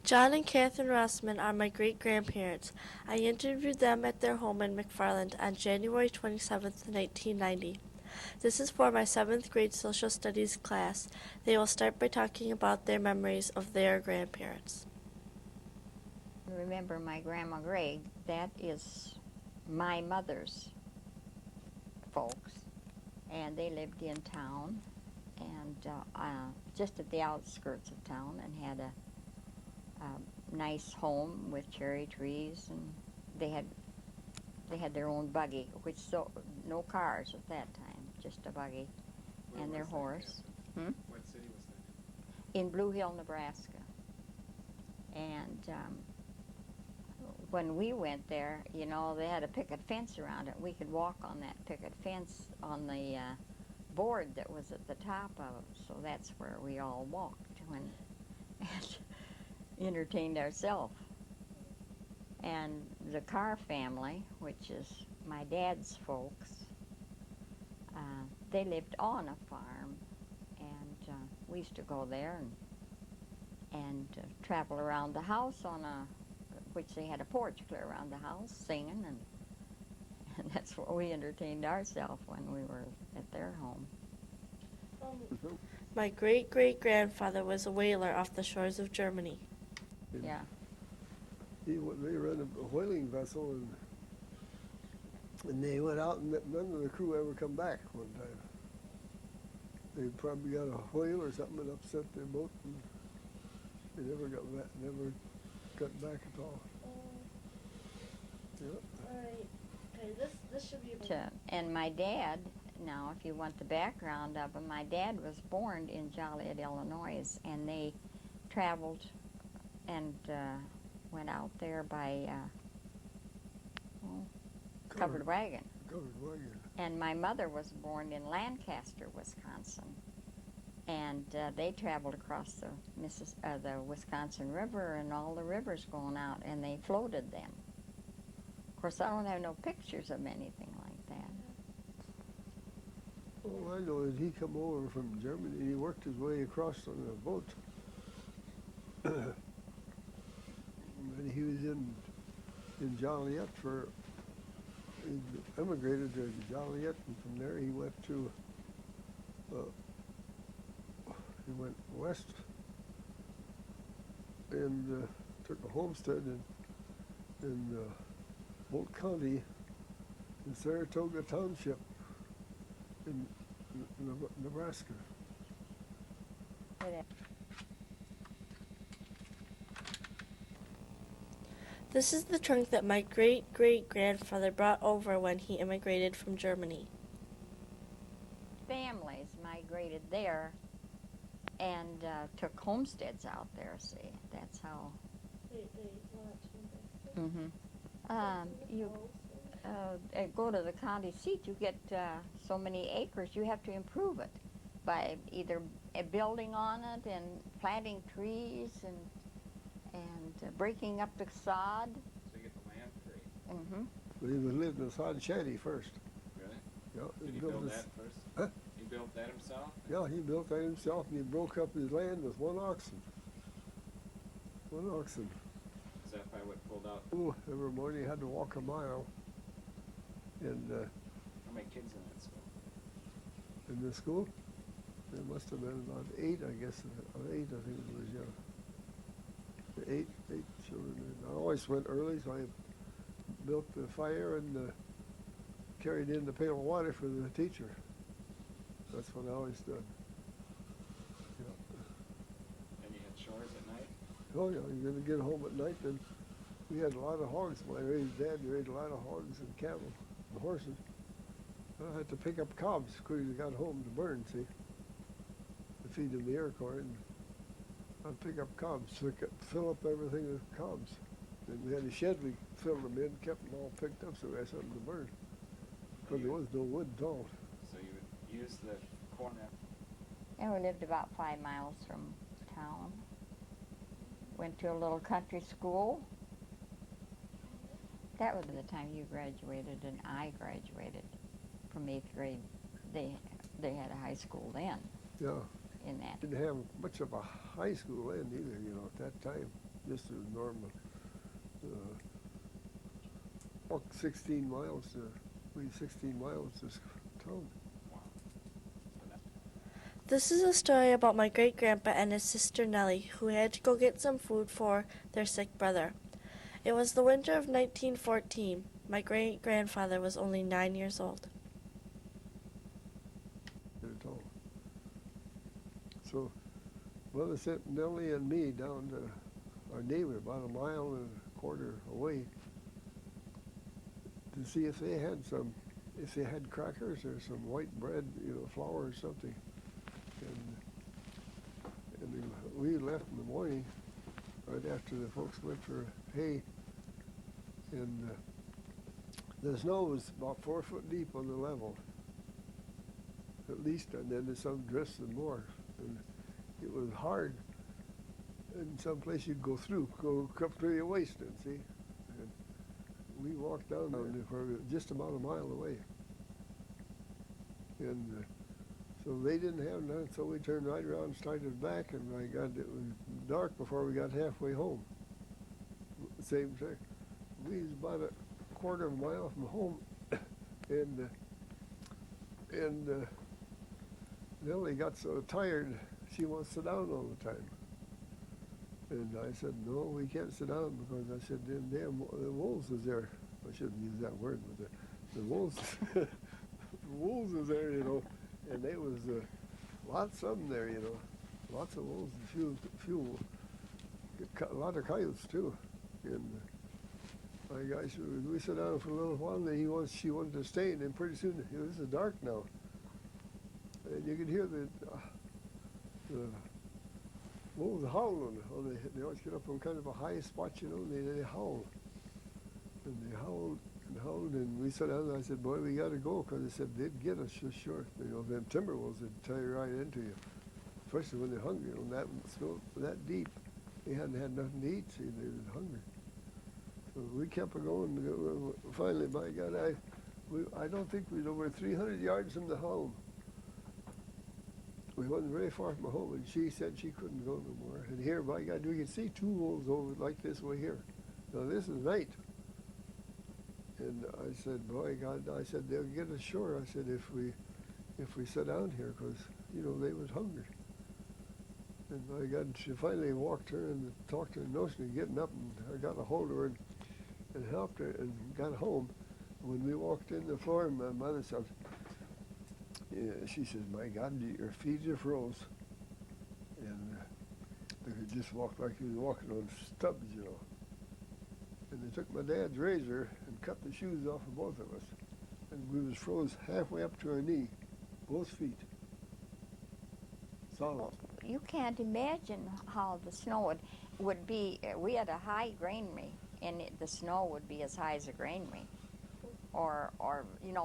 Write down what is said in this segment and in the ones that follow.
John and Katherine Rossman are my great-grandparents. I interviewed them at their home in McFarland on January 27, 1990. This is for my 7th grade social studies class. They will start by talking about their memories of their grandparents. Remember my Grandma Gregg, that is my mother's folks, and they lived in town and just at the outskirts of town, and had a nice home with cherry trees, and they had their own buggy, which no cars at that time, just a buggy. Where and their was that, horse. What city was that In Blue Hill, Nebraska. And when we went there, they had a picket fence around it. We could walk on that picket fence on the board that was at the top of it. So that's where we all walked and entertained ourselves. And the Carr family, which is my dad's folks, they lived on a farm, and we used to go there and travel around the house which they had a porch clear around the house, singing, and that's where we entertained ourselves when we were at their home. My great-great-grandfather was a whaler off the shores of Germany. Yeah. They ran a whaling vessel, and they went out, and none of the crew ever come back one time. They probably got a whale or something that upset their boat, and they never got back at all. Yeah. All right. Okay, this should be And my dad, now if you want the background of him, my dad was born in Joliet, Illinois, and they traveled and went out there by covered wagon. Covered wagon. And my mother was born in Lancaster, Wisconsin, and they traveled across the Wisconsin River and all the rivers going out, and they floated them. Of course, I don't have no pictures of anything like that. Oh, I know that he come over from Germany. He worked his way across on a boat. And he was in Joliet he emigrated to Joliet, and from there he went to, he went west and took a homestead in Polk County in Saratoga Township in Nebraska. This is the trunk that my great-great-grandfather brought over when he immigrated from Germany. Families migrated there and took homesteads out there, see. That's how. You go to the county seat, you get so many acres, you have to improve it by either building on it and planting trees and breaking up the sod. So you get the land free. Mm-hmm. But he was living in a sod shanty first. Really? Yeah, Did he build that first? Huh? He built that himself? Yeah, he built that himself, and he broke up his land with one oxen. One oxen. Is that probably what pulled out? Oh, every morning he had to walk a mile. And How many kids in that school? in the school, there must have been about 8, I guess. 8, I think it was, yeah. 8 children. And I always went early, so I built the fire and carried in the pail of water for the teacher. That's what I always did. Yeah. And you had chores at night? Oh yeah, you're gonna get home at night. Then we had a lot of hogs. My dad raised a lot of hogs and cattle and horses. I had to pick up cobs because we got home to burn, see, to feed them the air corn. I'd pick up cobs, fill up everything with cobs. And we had a shed, we filled them in, kept them all picked up so we had something to burn. Because there was no wood at all. So you would use the corn And we lived about 5 miles from town. Went to a little country school. That was the time you graduated and I graduated from 8th grade. They had a high school then. Yeah. In that. Didn't have much of a high school then either, at that time. just as normal. Walk 16 miles to, 16 miles to town. Wow. So that, This is a story about my great-grandpa and his sister Nellie, who had to go get some food for their sick brother. It was the winter of 1914. My great-grandfather was only 9 years old. At all. So Mother sent Nellie and me down to our neighbor about a mile and a quarter away to see if they had crackers or some white bread, flour or something. And we left in the morning right after the folks went for hay, and the snow was about 4 foot deep on the level, at least, and then there's some drifts and more. And it was hard. In some place you'd go up to your waist and see. And we walked down there for just about a mile away. And so they didn't have none, so we turned right around and started back, and my God, it was dark before we got halfway home. Same thing. We was about a quarter of a mile from home, and Nellie got so tired she wants to sit down all the time. And I said, no, we can't sit down, because I said, the wolves is there. I shouldn't use that word, but the wolves, the wolves is there, and there was lots of them there, lots of wolves, a lot of coyotes too. And my gosh, we sat down for a little while, and then she wanted to stay, and then pretty soon, this is dark now, and you could hear the wolves howling. They always get up on kind of a high spot, they howl. And they howled and howled, and we sat down, and I said, boy, we got to go, because they said they'd get us just short. Them timber wolves would tear right into you, especially when they're hungry. That snow that deep, they hadn't had nothing to eat, see, they were hungry. So we kept going. Finally, by God, I don't think we was over 300 yards from the home. We wasn't very far from home, and she said she couldn't go no more. And here, by God, we could see two wolves over like this way here. Now, this is night. And I said, boy, God, I said, they'll get us ashore. I said, if we sit down here, because, they was hungry. And by God, she finally walked her and talked her notion of getting up, and I got a hold of her and helped her and got home. When we walked in the floor, my mother said, she says, my God, your feet are froze. And they could just walk like he was walking on stubs, And they took my dad's razor and cut the shoes off of both of us. And we was froze halfway up to our knee, both feet. Solid. You can't imagine how the snow would be. We had a high granary, and the snow would be as high as a granary. Or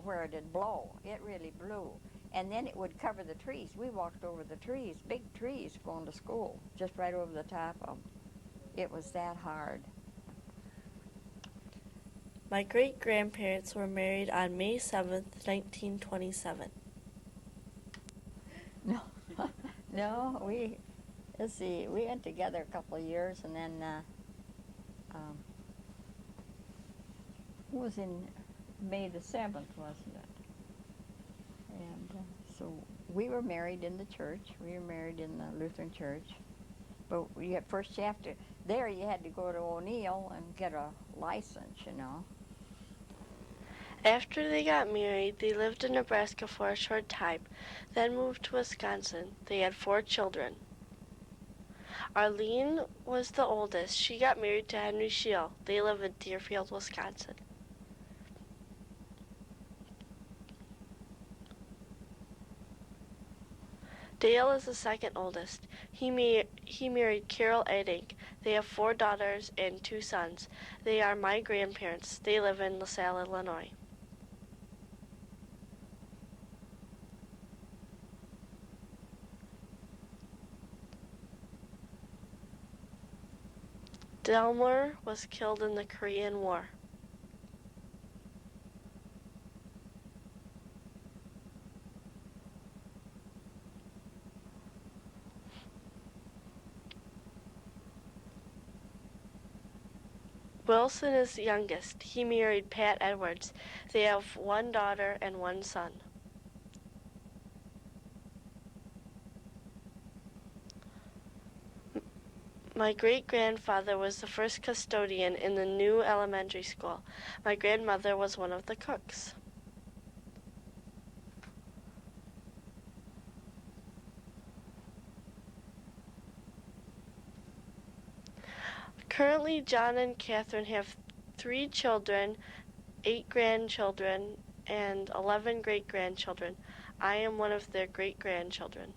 where it would blow. It really blew. And then it would cover the trees. We walked over the trees, big trees going to school, just right over the top of them. It was that hard. My great-grandparents were married on May 7th, 1927. No, we went together a couple of years, and then it was in May the 7th, wasn't it? And so we were married in the church. We were married in the Lutheran church. But you had to go to O'Neill and get a license, After they got married, they lived in Nebraska for a short time, then moved to Wisconsin. They had 4 children. Arlene was the oldest. She got married to Henry Scheel. They live in Deerfield, Wisconsin. Dale is the second oldest. He married Carol Edding. They have 4 daughters and 2 sons. They are my grandparents. They live in LaSalle, Illinois. Delmer was killed in the Korean War. Wilson is the youngest. He married Pat Edwards. They have one daughter and one son. My great-grandfather was the first custodian in the new elementary school. My grandmother was one of the cooks. Currently, John and Katherine have 3 children, 8 grandchildren, and 11 great-grandchildren. I am one of their great-grandchildren.